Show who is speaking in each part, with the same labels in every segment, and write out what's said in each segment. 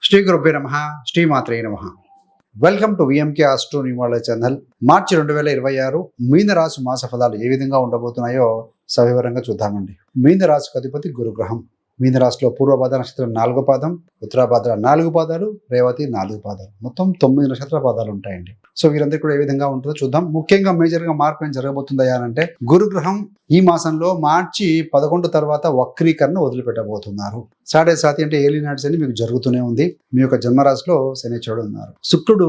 Speaker 1: శ్రీ గురుభ్యో నమః. శ్రీమాత్రే నమః. Welcome to VMK astro numerology channel. మార్చి 2026 మీన రాశి మాస ఫలాలు ఏ విధంగా ఉండబోతున్నాయో సవివరంగా చూద్దామండి. మీన రాశికి అధిపతి గురుగ్రహం. మీన రాశిలో పూర్వభాద్ర నక్షత్రం 4వ పాదం, ఉత్తరాభాద్ర 4 పాదాలు, రేవతి 4 పాదాలు, మొత్తం 9 నక్షత్ర పాదాలు ఉంటాయండి. సో వీరందరికీ కూడా ఏ విధంగా ఉంటుందో చూద్దాం. ముఖ్యంగా మేజర్గా మార్పు ఏం జరగబోతుందయా అంటే, గురుగ్రహం ఈ మాసంలో మార్చి 11 తర్వాత వక్రీకరణ వదిలిపెట్టబోతున్నారు. సాడే సాతి అంటే ఏలినాడ్స్ అని మీకు జరుగుతూనే ఉంది. మీ యొక్క జన్మరాశిలో శనిచరుడు ఉన్నారు. శుక్రుడు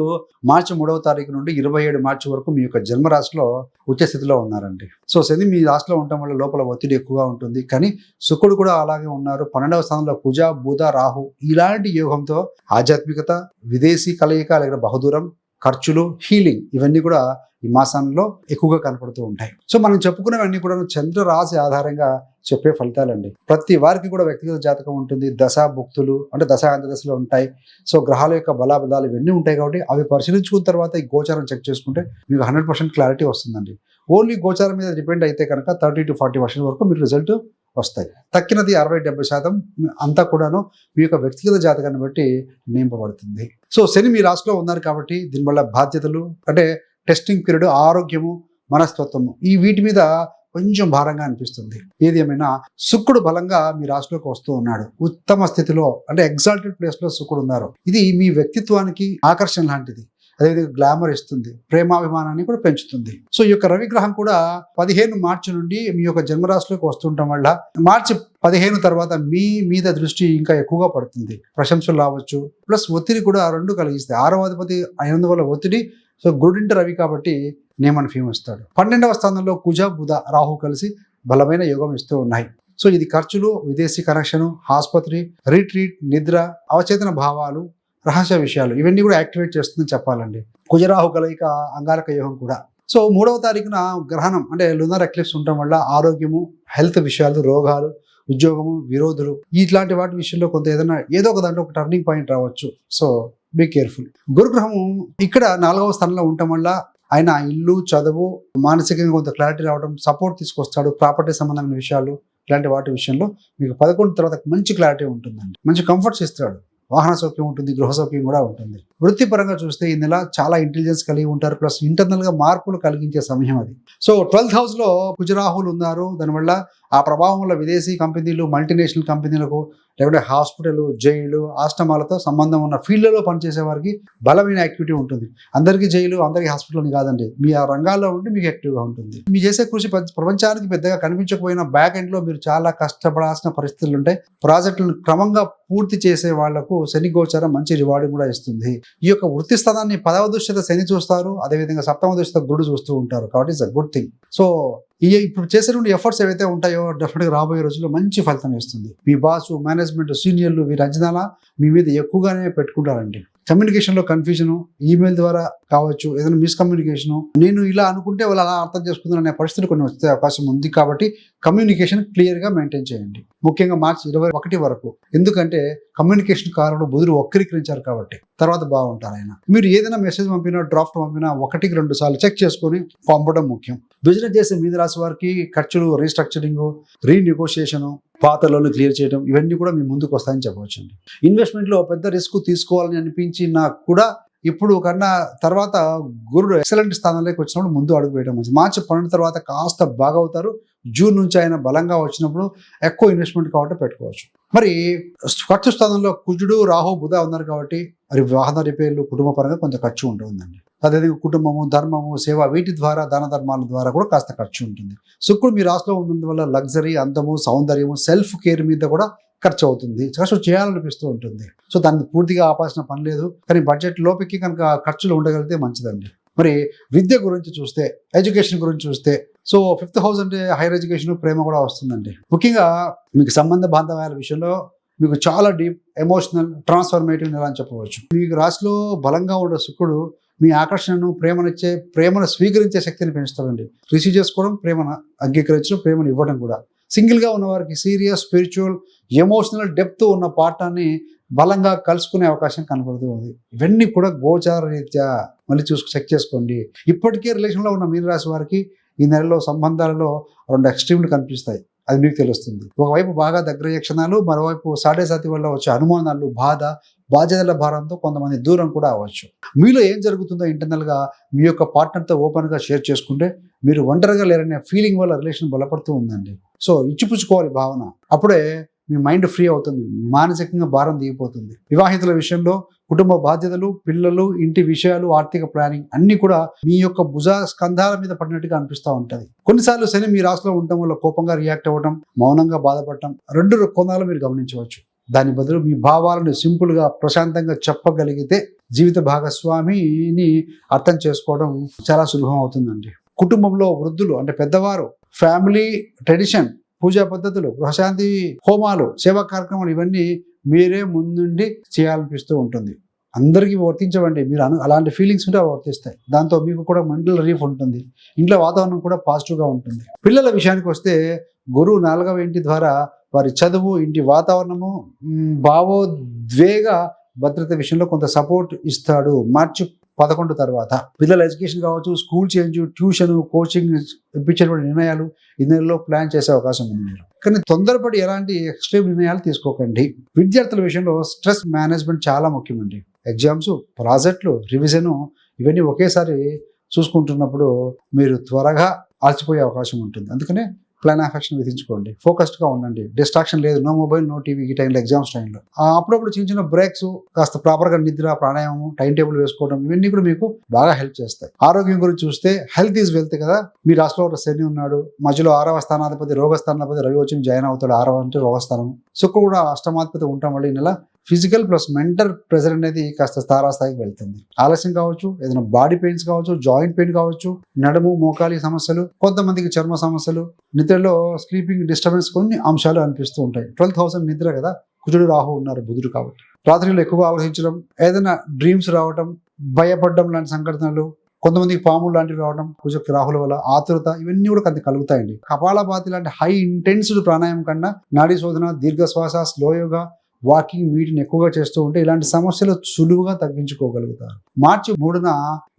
Speaker 1: మార్చి 3వ తారీఖు నుండి 27 మార్చి వరకు మీ యొక్క జన్మరాశిలో ఉచ్చ స్థితిలో ఉన్నారండి. సో శని మీ రాశిలో ఉండటం వల్ల లోపల ఒత్తిడి ఎక్కువగా ఉంటుంది. కానీ శుక్రుడు కూడా అలాగే ఉన్నారు. 12వ స్థానంలో కుజ, బుధ, రాహు ఇలాంటి యోగంతో ఆధ్యాత్మికత, విదేశీ కలయిక లేదా బహుదూరం, ఖర్చులు, హీలింగ్ ఇవన్నీ కూడా ఈ మాసంలో ఎక్కువగా కనపడుతూ ఉంటాయి. సో మనం చెప్పుకునేవన్నీ కూడా చంద్ర రాశి ఆధారంగా చెప్పే ఫలితాలండి. ప్రతి వారికి కూడా వ్యక్తిగత జాతకం ఉంటుంది. దశా భుక్తులు అంటే దశా అంతదశలో ఉంటాయి. సో గ్రహాల యొక్క బలాబలాలు ఇవన్నీ ఉంటాయి కాబట్టి అవి పరిశీలించుకున్న తర్వాత ఈ గోచారం చెక్ చేసుకుంటే మీకు 100% క్లారిటీ వస్తుందండి. ఓన్లీ గోచారం మీద డిపెండ్ అయితే కనుక 30 to 40% వరకు మీరు రిజల్ట్ వస్తాయి. తక్కినది 60-70% అంతా కూడాను మీ యొక్క వ్యక్తిగత జాతకాన్ని బట్టి నింపబడుతుంది. సో శని మీ రాశిలో ఉన్నారు కాబట్టి దీనివల్ల బాధ్యతలు అంటే టెస్టింగ్ పీరియడ్, ఆరోగ్యము, మనస్తత్వము ఈ వీటి మీద కొంచెం భారంగా అనిపిస్తుంది. ఏది ఏమైనా శుక్రుడు బలంగా మీ రాశిలోకి వస్తూ ఉన్నాడు. ఉత్తమ స్థితిలో అంటే ఎగ్జాల్టెడ్ ప్లేస్ లో శుక్రుడు ఉన్నారు. ఇది మీ వ్యక్తిత్వానికి ఆకర్షణ లాంటిది. అదేవిధంగా గ్లామర్ ఇస్తుంది, ప్రేమాభిమానాన్ని కూడా పెంచుతుంది. సో ఈ యొక్క రవిగ్రహం కూడా 15 మార్చి నుండి మీ యొక్క జన్మరాశిలోకి వస్తుండటం వల్ల మార్చి 15 తర్వాత మీ మీద దృష్టి ఇంకా ఎక్కువగా పడుతుంది. ప్రశంసలు రావచ్చు, ప్లస్ ఒత్తిడి కూడా రెండు కలిగిస్తాయి. 6వ అధిపతి అయినందువల్ల ఒత్తిడి. సో గుడింటి రవి కాబట్టి నేమని ఫీమ్ ఇస్తాడు. 12వ స్థానంలో కుజ, బుధ, రాహు కలిసి బలమైన యోగం ఇస్తూ ఉన్నాయి. సో ఇది ఖర్చులు, విదేశీ కనెక్షను, ఆసుపత్రి, రీట్రీట్, నిద్ర, అవచేతన భావాలు, రహస్య విషయాలు ఇవన్నీ కూడా యాక్టివేట్ చేస్తుందని చెప్పాలండి. కుజరాహు కలయిక అంగారక యోగం కూడా. సో 3వ తారీఖున గ్రహణం అంటే లునార్ ఎక్లిప్స్ ఉండటం వల్ల ఆరోగ్యము, హెల్త్ విషయాలు, రోగాలు, ఉద్యోగము, విరోధులు ఇట్లాంటి వాటి విషయంలో కొంత ఏదో ఒక దాంట్లో ఒక టర్నింగ్ పాయింట్ రావచ్చు. So be careful. గురుగ్రహము ఇక్కడ 4వ స్థానంలో ఉండటం వల్ల ఆయన ఇల్లు, చదువు, మానసికంగా కొంత క్లారిటీ రావడం, సపోర్ట్ తీసుకొస్తాడు. ప్రాపర్టీ సంబంధమైన విషయాలు ఇలాంటి వాటి విషయంలో మీకు 11 తర్వాత మంచి క్లారిటీ ఉంటుందండి. మంచి కంఫర్ట్స్ ఇస్తాడు. వాహన సౌఖ్యం ఉంటుంది, గృహ సౌఖ్యం కూడా ఉంటుంది. వృత్తిపరంగా చూస్తే ఈ నెల చాలా ఇంటెలిజెన్స్ కలిగి ఉంటారు. ప్లస్ ఇంటర్నల్ గా మార్పులు కలిగించే సమయం అది. సో 12th హౌస్ లో కుజరాహులు ఉన్నారు. దానివల్ల ఆ ప్రభావం వల్ల విదేశీ కంపెనీలు, మల్టీనేషనల్ కంపెనీలకు, లేకుంటే హాస్పిటల్, జైలు, ఆశ్రమాలతో సంబంధం ఉన్న ఫీల్డ్లలో పనిచేసే వారికి బలమైన యాక్టివిటీ ఉంటుంది. అందరికీ జైలు, అందరికీ హాస్పిటల్ అని కాదండి. మీ ఆ రంగాల్లో ఉంటే మీకు యాక్టివ్గా ఉంటుంది. మీ చేసే కృషి ప్రపంచానికి పెద్దగా కనిపించకపోయినా బ్యాక్ ఎండ్ లో మీరు చాలా కష్టపడాల్సిన పరిస్థితులు ఉంటాయి. ప్రాజెక్టులను క్రమంగా పూర్తి చేసే వాళ్లకు శని గోచారం మంచి రివార్డు కూడా ఇస్తుంది. ఈ యొక్క వృత్తి స్థానాన్ని 10వ దృష్టితో శని చూస్తారు, అదేవిధంగా 7వ దృష్టితో గురుడు చూస్తూ ఉంటారు. కాబట్టి it's a good thing. So ఇప్పుడు చేసేటువంటి ఎఫర్ట్స్ ఏవైతే ఉంటాయో డెఫినెట్గా రాబోయే రోజుల్లో మంచి ఫలితం ఇస్తుంది. మీ బాసు, మేనేజ్మెంట్, సీనియర్లు వీరి అంచనాల మీ మీద ఎక్కువగానే పెట్టుకుంటారండి. కమ్యూనికేషన్లో కన్ఫ్యూజన్, ఈమెయిల్ ద్వారా కావచ్చు, ఏదైనా మిస్కమ్యూనికేషను, నేను ఇలా అనుకుంటే వాళ్ళు అలా అర్థం చేసుకుందాం అనే పరిస్థితులు కొన్ని వచ్చే అవకాశం ఉంది. కాబట్టి కమ్యూనికేషన్ క్లియర్గా మెయింటైన్ చేయండి. ముఖ్యంగా మార్చి 21 వరకు. ఎందుకంటే కమ్యూనికేషన్ కారణంలో బుధుడు వక్రీకరించారు కాబట్టి తర్వాత బాగుంటారు ఆయన. మీరు ఏదైనా మెసేజ్ పంపినా, డ్రాఫ్ట్ పంపినా 1-2 సార్లు చెక్ చేసుకొని పంపడం ముఖ్యం. బిజినెస్ చేసే మీన రాశి వారికి ఖర్చులు, రీస్ట్రక్చరింగ్, రీనెగోషియేషన్, పాత లోన్లు క్లియర్ చేయడం ఇవన్నీ కూడా మీ ముందుకు వస్తాయని చెప్పవచ్చండి. ఇన్వెస్ట్మెంట్లో పెద్ద రిస్క్ తీసుకోవాలని అనిపించినా కూడా ఇప్పుడు కన్నా తర్వాత గురుడు ఎక్సలెంట్ స్థానంలోకి వచ్చినప్పుడు ముందు అడుగు వేయడం మంచిది. మార్చి 12 తర్వాత కాస్త బాగా అవుతారు. జూన్ నుంచి ఆయన బలంగా వచ్చినప్పుడు ఎక్కువ ఇన్వెస్ట్మెంట్ కాబట్టి పెట్టుకోవచ్చు. మరి ఖర్చు స్థానంలో కుజుడు, రాహు, బుధ ఉన్నారు కాబట్టి మరి వాహన రిపేర్లు, కుటుంబ పరంగా కొంత ఖర్చు ఉంటుందండి. అదేవిధంగా కుటుంబము, ధర్మము, సేవ వీటి ద్వారా, దాన ధర్మాల ద్వారా కూడా కాస్త ఖర్చు ఉంటుంది. శుక్రుడు మీ రాశిలో ఉన్నందువల్ల లగ్జరీ, అందము, సౌందర్యము, సెల్ఫ్ కేర్ మీద కూడా ఖర్చు అవుతుంది. ఖర్చు చేయాలనిపిస్తూ ఉంటుంది. సో దాన్ని పూర్తిగా ఆపాల్సిన పని లేదు. కానీ బడ్జెట్ లోపలికి కనుక ఖర్చులు ఉండగలిగితే మంచిదండి. మరి విద్య గురించి చూస్తే, ఎడ్యుకేషన్ గురించి చూస్తే, సో 5th హౌస్ అంటే హైయర్ ఎడ్యుకేషన్, ప్రేమ కూడా వస్తుందండి. ముఖ్యంగా మీకు సంబంధ బాంధవ్యాల విషయంలో మీకు చాలా డీప్ ఎమోషనల్ ట్రాన్స్ఫర్మేటివ్ నెల అని చెప్పవచ్చు. మీకు రాశిలో బలంగా ఉండే శుక్రుడు మీ ఆకర్షణను, ప్రేమను స్వీకరించే శక్తిని పెంచుతాడండి. రిసీవ్ చేసుకోవడం, ప్రేమను అంగీకరించడం, ప్రేమను ఇవ్వడం కూడా. సింగిల్గా ఉన్న వారికి సీరియస్, స్పిరిచువల్, ఎమోషనల్ డెప్త్ ఉన్న పార్ట్నర్ని బలంగా కలుసుకునే అవకాశం కనబడుతూ ఉంది. ఇవన్నీ కూడా గోచార రీత్యా మళ్ళీ చెక్ చేసుకోండి. ఇప్పటికే రిలేషన్లో ఉన్న మీనరాశి వారికి ఈ నెలలో సంబంధాలలో 2 ఎక్స్ట్రీమ్లు కనిపిస్తాయి. అది మీకు తెలుస్తుంది. ఒకవైపు బాగా దగ్గరయ్యే క్షణాలు, మరోవైపు సాడే సాతి వల్ల వచ్చే అనుమానాలు, బాధ, బాధ్యతల భారంతో కొంతమంది దూరం కూడా అవ్వచ్చు. మీలో ఏం జరుగుతుందో ఇంటర్నల్గా మీ యొక్క పార్ట్నర్తో ఓపెన్గా షేర్ చేసుకుంటే మీరు ఒంటరిగా లేరనే ఫీలింగ్ వల్ల రిలేషన్ బలపడుతూ ఉందండి. సో ఇచ్చిపుచ్చుకోవాలి భావన, అప్పుడే మీ మైండ్ ఫ్రీ అవుతుంది, మానసికంగా భారం దిగిపోతుంది. వివాహితుల విషయంలో కుటుంబ బాధ్యతలు, పిల్లలు, ఇంటి విషయాలు, ఆర్థిక ప్లానింగ్ అన్ని కూడా మీ యొక్క భుజ స్కంధాల మీద పడినట్టుగా అనిపిస్తూ ఉంటుంది. కొన్నిసార్లు శని మీ రాశిలో ఉండటం వల్ల కోపంగా రియాక్ట్ అవ్వడం, మౌనంగా బాధపడటం 2 కోణాలు మీరు గమనించవచ్చు. దాని బదులు మీ భావాలను సింపుల్గా ప్రశాంతంగా చెప్పగలిగితే జీవిత భాగస్వామిని అర్థం చేసుకోవడం చాలా సులభం అవుతుందండి. కుటుంబంలో వృద్ధులు అంటే పెద్దవారు, ఫ్యామిలీ ట్రెడిషన్, పూజా పద్ధతులు, గృహశాంతి హోమాలు, సేవా కార్యక్రమాలు ఇవన్నీ మీరే ముందుండి చేయాలనిపిస్తూ ఉంటుంది. అందరికీ వర్తించవండి, మీరు అలాంటి ఫీలింగ్స్ ఉంటే వర్తిస్తాయి. దాంతో మీకు కూడా మెంటల్ రిలీఫ్ ఉంటుంది, ఇంట్లో వాతావరణం కూడా పాజిటివ్గా ఉంటుంది. పిల్లల విషయానికి వస్తే గురువు 4వ ఇంటి ద్వారా వారి చదువు, ఇంటి వాతావరణము, భావోద్వేగ భద్రత విషయంలో కొంత సపోర్ట్ ఇస్తాడు. మార్చి 11 తర్వాత పిల్లల ఎడ్యుకేషన్ కావచ్చు, స్కూల్ చేంజ్, ట్యూషన్, కోచింగ్ ఇప్పించేటువంటి నిర్ణయాలు ఈ నెలలో ప్లాన్ చేసే అవకాశం ఉంది మీరు. కానీ తొందరపడి ఎలాంటి ఎక్స్ట్రీమ్ నిర్ణయాలు తీసుకోకండి. విద్యార్థుల విషయంలో స్ట్రెస్ మేనేజ్మెంట్ చాలా ముఖ్యమండి. ఎగ్జామ్స్, ప్రాజెక్టులు, రివిజను ఇవన్నీ ఒకేసారి చూసుకుంటున్నప్పుడు మీరు త్వరగా అలసిపోయే అవకాశం ఉంటుంది. అందుకనే ప్లాన్ ఆఫ్ యాక్షన్ విధించుకోండి, ఫోకస్డ్గా ఉండండి, డిస్ట్రాక్షన్ లేదు, నో మొబైల్, నో టీవీ ఈ టైంలో, ఎగ్జామ్స్ టైంలో. అప్పుడప్పుడు చిన్న చిన్న బ్రేక్స్, కాస్త ప్రాపర్గా నిద్ర, ప్రాణాయామం, టైం టేబుల్ వేసుకోవడం ఇవన్నీ కూడా మీకు బాగా హెల్ప్ చేస్తాయి. ఆరోగ్యం గురించి చూస్తే హెల్త్ ఈజ్ వెల్త్ కదా. మీ రాశిలో శని ఉన్నాడు, మధ్యలో 6వ స్థానాధిపతి, రోగస్థానాధిపతి రవి వచ్చి జాయిన్ అవుతాడు. 6వ అంటే రోగస్థానం. శుక్రుడు కూడా అష్టమాధిపతి ఉంటాం వల్ల ఈ నెల ఫిజికల్ ప్లస్ మెంటల్ ప్రెజర్ అనేది కాస్త తారాస్థాయికి వెళ్తుంది. ఆలస్యం కావచ్చు, ఏదైనా బాడీ పెయిన్స్ కావచ్చు, జాయింట్ పెయిన్ కావచ్చు, నడుము మోకాలి సమస్యలు, కొంతమందికి చర్మ సమస్యలు, నిద్రలో స్లీపింగ్ డిస్టర్బెన్స్ కొన్ని అంశాలు అనిపిస్తూ ఉంటాయి. 12th హౌస్ నిద్ర కదా, కుజుడు రాహు ఉన్నారు, బుధుడు కాబట్టి రాత్రిలో ఎక్కువగా ఆలోచించడం, ఏదైనా డ్రీమ్స్ రావడం, భయపడడం లాంటి సంఘటనలు, కొంతమందికి పాములు లాంటివి రావడం, కుజకి రాహుల వల్ల ఆతురత ఇవన్నీ కూడా కొంత కలుగుతాయండి. కపాలభాతి లాంటి హై ఇంటెన్సివ్ ప్రాణాయామం కన్నా నాడీ శోధన, దీర్ఘశ్వాస, స్లో యోగా, వాకింగ్ వీటిని ఎక్కువగా చేస్తూ ఉంటే ఇలాంటి సమస్యలు సులువుగా తగ్గించుకోగలుగుతారు. మార్చి 3న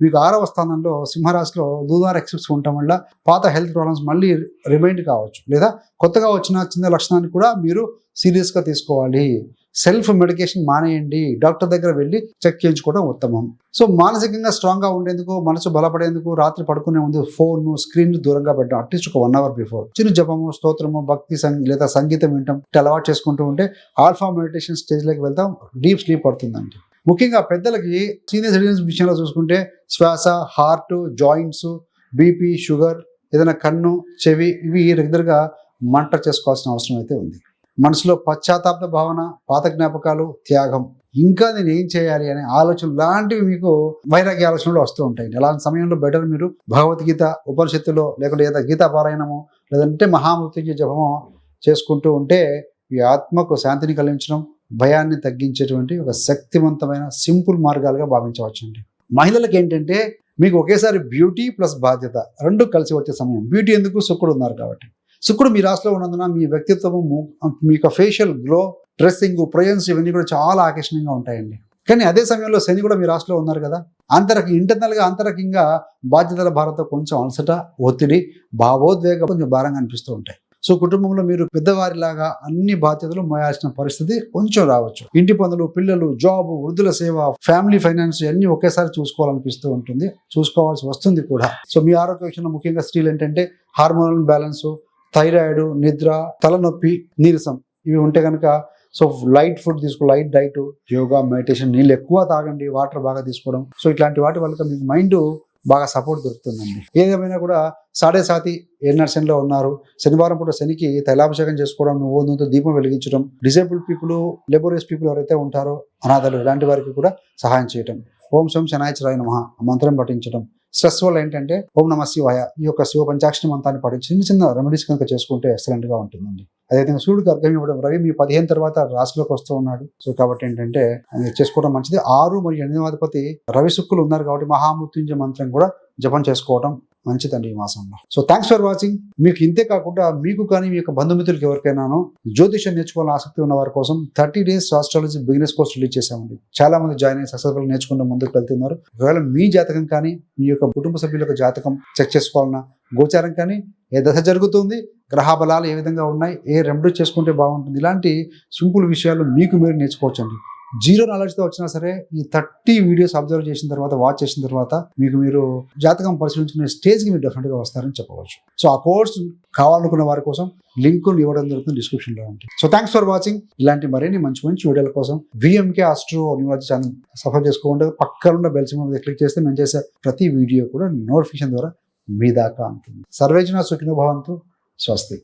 Speaker 1: మీకు 6వ స్థానంలో సింహరాశిలో లూనార్ ఎక్లిప్స్ ఉండటం వల్ల పాత హెల్త్ ప్రాబ్లమ్స్ మళ్ళీ రిమైండ్ కావచ్చు, లేదా కొత్తగా వచ్చిన చిన్న లక్షణాన్ని కూడా మీరు సీరియస్గా తీసుకోవాలి. సెల్ఫ్ మెడికేషన్ మానేయండి, డాక్టర్ దగ్గర వెళ్ళి చెక్ చేయించుకోవడం ఉత్తమం. సో మానసికంగా స్ట్రాంగ్గా ఉండేందుకు, మనసు బలపడేందుకు రాత్రి పడుకునే ముందు ఫోన్, స్క్రీన్ దూరంగా పెట్టడం, అట్లీస్ట్ ఒక 1 hour బిఫోర్. చిన్న జపము, స్తోత్రము, భక్తి లేదా సంగీతం వినటం అలవాటు చేసుకుంటూ ఉంటే ఆల్ఫా మెడిటేషన్ స్టేజ్లోకి వెళ్తాం, డీప్ స్లీప్ పడుతుందండి. ముఖ్యంగా పెద్దలకి, సీనియర్ సిటిజన్స్ విషయంలో చూసుకుంటే శ్వాస, హార్ట్, జాయింట్స్, బీపీ, షుగర్, ఏదైనా కన్ను, చెవి ఇవి రెగ్యులర్గా మానిటర్ చేసుకోవాల్సిన అవసరం అయితే ఉంది. మనసులో పశ్చాత్తాప భావన, పాత జ్ఞాపకాలు, త్యాగం, ఇంకా నేను ఏం చేయాలి అనే ఆలోచనలు లాంటివి మీకు వైరాగ్య ఆలోచనలు వస్తూ ఉంటాయి. అలాంటి సమయంలో బెటర్ మీరు భగవద్గీత, ఉపనిషత్తులో, లేకుంటే ఏదైనా గీతా పారాయణము, లేదంటే మహామృత్యుంజయ జపము చేసుకుంటూ ఉంటే ఈ ఆత్మకు శాంతిని కలిగించడం, భయాన్ని తగ్గించేటువంటి ఒక శక్తివంతమైన సింపుల్ మార్గాలుగా భావించవచ్చండి. మహిళలకు ఏంటంటే మీకు ఒకేసారి బ్యూటీ ప్లస్ బాధ్యత 2 కలిసి వచ్చే సమయం. బ్యూటీ ఎందుకు? శుక్రుడు ఉన్నారు కాబట్టి. శుక్రుడు మీ రాశిలో ఉన్నందున మీ వ్యక్తిత్వము, మీ యొక్క ఫేషియల్ గ్లో, డ్రెస్సింగ్, ప్రజెన్స్ ఇవన్నీ కూడా చాలా ఆకర్షణీయంగా ఉంటాయండి. కానీ అదే సమయంలో శని కూడా మీ రాశిలో ఉన్నారు కదా, ఇంటర్నల్గా అంతరకంగా బాధ్యతల భారంతో కొంచెం అలసట, ఒత్తిడి, భావోద్వేగం కొంచెం భారంగా అనిపిస్తూ ఉంటాయి. సో కుటుంబంలో మీరు పెద్దవారిలాగా అన్ని బాధ్యతలు మోయాల్సిన పరిస్థితి కొంచెం రావచ్చు. ఇంటి పనులు, పిల్లలు, జాబ్, వృద్ధుల సేవ, ఫ్యామిలీ ఫైనాన్స్ అన్ని ఒకేసారి చూసుకోవాలనిపిస్తూ ఉంటుంది, చూసుకోవాల్సి వస్తుంది కూడా. సో మీ ఆరోగ్య విషయంలో ముఖ్యంగా స్త్రీలు ఏంటంటే హార్మోనల్ బ్యాలెన్స్, థైరాయిడ్, నిద్ర, తలనొప్పి, నీరసం ఇవి ఉంటే కనుక సో లైట్ ఫుడ్ తీసుకో, లైట్ డైట్, యోగా, మెడిటేషన్, నీళ్ళు ఎక్కువ తాగండి, వాటర్ బాగా తీసుకోవడం. సో ఇట్లాంటి వాటి వల్ల మీకు మైండ్ బాగా సపోర్ట్ దొరుకుతుందండి. ఏదేమైనా కూడా సాడే సాతి ఏనర్సన్లో ఉన్నారు. శనివారం పూట శనికి తైలాభిషేకం చేసుకోవడం, నువ్వుతో దీపం వెలిగించడం, డిసేబుల్డ్ పీపుల్, లేబోరియస్ పీపుల్ ఎవరైతే ఉంటారో, అనాథలు, ఇలాంటి వారికి కూడా సహాయం చేయడం, ఓం శం శనాయచరాయ నమః మంత్రం పఠించడం. స్ట్రెస్ వల్ల ఏంటంటే ఓం నమ శివాయ ఈ యొక్క శివ పంచాక్షరి మంత్రాన్ని పాటించి చిన్న చిన్న రెమెడీస్ కనుక చేసుకుంటే ఎక్సలెంట్గా ఉంటుందండి. అదేవిధంగా సూర్యుడికి అర్ఘ్యం ఇవ్వడం. రవి మీ 15 తర్వాత రాశిలోకి వస్తూ ఉన్నాడు. సో కాబట్టి ఏంటంటే ఆయన చేసుకోవడం మంచిది. 6 మరియు 8వ అధిపతి రవి శుక్రులు ఉన్నారు కాబట్టి మహామృత్యుంజయ మంత్రం కూడా జపం చేసుకోవడం మంచిదండి ఈ మాసంలో. So thanks for watching. మీకు ఇంతే కాకుండా మీకు కానీ మీ యొక్క బంధుమిత్రులకు ఎవరికైనానో జ్యోతిషం నేర్చుకోవాలని ఆసక్తి ఉన్న వారి కోసం 30 days astrology beginners course release చేశామండి. చాలా మంది జాయిన్ అయ్యి సక్సెస్ఫుల్ నేర్చుకుంటూ ముందుకు వెళ్తున్నారు. ఒకవేళ మీ జాతకం కానీ మీ యొక్క కుటుంబ సభ్యుల యొక్క జాతకం చెక్ చేసుకోవాలన్నా, గోచారం కానీ ఏ దశ జరుగుతుంది, గ్రహ బలాలు ఏ విధంగా ఉన్నాయి, ఏ రెమెడీ చేసుకుంటే బాగుంటుంది, ఇలాంటి సింపుల్ విషయాలు మీకు మీరు నేర్చుకోవచ్చండి. జీరో నాలెడ్జ్తో వచ్చినా సరే ఈ 30 వీడియోస్ అబ్జర్వ్ చేసిన తర్వాత, వాచ్ చేసిన తర్వాత మీకు మీరు జాతకం పరిశీలించుకునే స్టేజ్కి మీరు డెఫినెట్గా వస్తారని చెప్పవచ్చు. సో ఆ కోర్స్ కావాలనుకున్న వారి కోసం లింక్ ఇవ్వడం జరుగుతుంది డిస్క్రిప్షన్లో ఉంటుంది. So thanks for watching. ఇలాంటి మరిన్ని మంచి మంచి వీడియోల కోసం VMK astro numerology channel subscribe చేసుకోండి. పక్కన ఉన్న బెల్ సింబల్ మీద క్లిక్ చేస్తే మేము చేసే ప్రతి వీడియో కూడా నోటిఫికేషన్ ద్వారా మీ దాకా ఉంటుంది. సర్వేజన సుఖినో భవంతు. స్వస్తి.